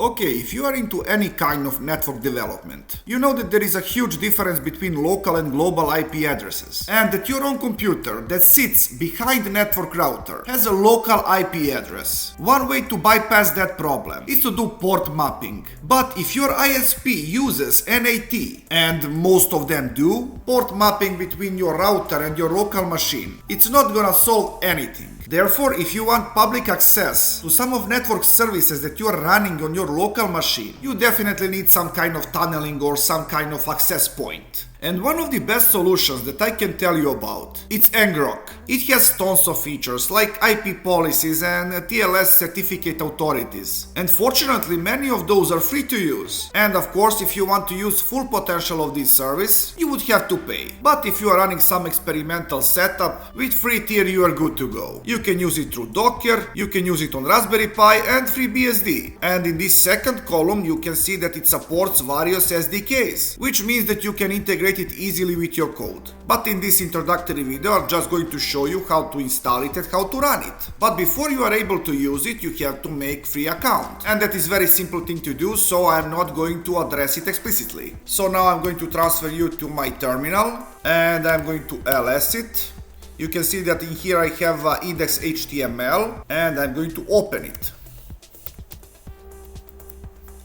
Okay, if you are into any kind of network development, you know that there is a huge difference between local and global IP addresses, and that your own computer that sits behind the network router has a local IP address. One way to bypass that problem is to do port mapping. But if your ISP uses NAT, and most of them do, port mapping between your router and your local machine, it's not gonna solve anything. Therefore, if you want public access to some of network services that you are running on your local machine, you definitely need some kind of tunneling or some kind of access point. And one of the best solutions that I can tell you about, it's NGROK. It has tons of features like IP policies and TLS certificate authorities. And fortunately, many of those are free to use. And of course, if you want to use full potential of this service, you would have to pay. But if you are running some experimental setup, with free tier you are good to go. You can use it through Docker, you can use it on Raspberry Pi and FreeBSD. And in this second column, you can see that it supports various SDKs, which means that you can integrate it easily with your code. But in this introductory video, I'm just going to show you how to install it and how to run it. But before you are able to use it, you have to make free account. And that is very simple thing to do, so I'm not going to address it explicitly. So now I'm going to transfer you to my terminal and I'm going to ls it. You can see that in here I have index.html and I'm going to open it.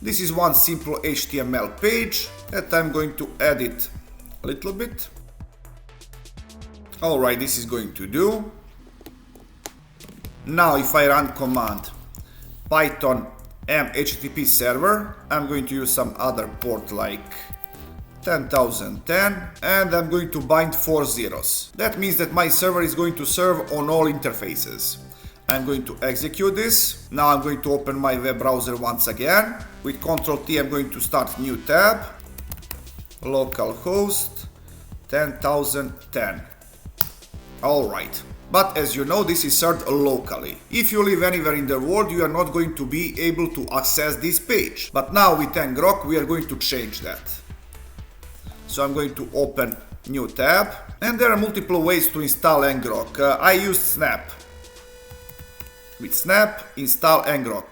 This is one simple HTML page that I'm going to edit a little bit. Alright, this is going to do. Now if I run command python m http server, I'm going to use some other port like 10,010 and I'm going to bind 4 zeros. That means that my server is going to serve on all interfaces. I'm going to execute this. Now I'm going to open my web browser once again. With Ctrl T I'm going to start new tab, localhost 10,010. Alright, but as you know, this is served locally. If you live anywhere in the world, you are not going to be able to access this page. But now with NGROK we are going to change that. So I'm going to open new tab and there are multiple ways to install NGROK. I used Snap. With Snap, install NGROK.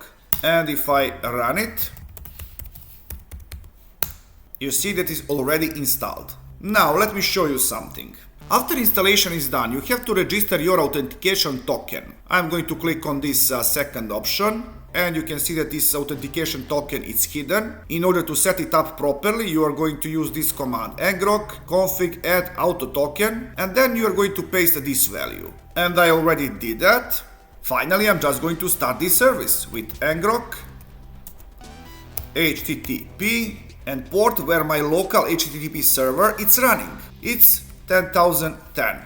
And if I run it, you see that it's already installed. Now let me show you something. After installation is done, you have to register your authentication token. I'm going to click on this second option and you can see that this authentication token is hidden. In order to set it up properly, you are going to use this command ngrok config add auto token and then you are going to paste this value. And I already did that. Finally, I'm just going to start this service with ngrok http and port where my local HTTP server is running. It's 10,010.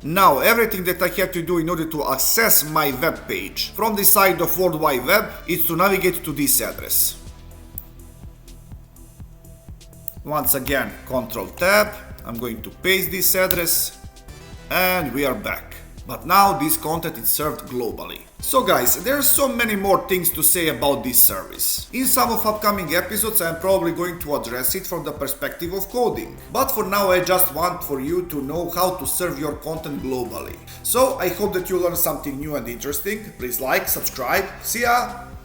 Now everything that I have to do in order to access my web page from the side of World Wide Web is to navigate to this address. Once again, Ctrl Tab, I'm going to paste this address and we are back. But now this content is served globally. So guys, there are so many more things to say about this service. In some of upcoming episodes I'm probably going to address it from the perspective of coding. But for now I just want for you to know how to serve your content globally. So I hope that you learned something new and interesting. Please like, subscribe. See ya!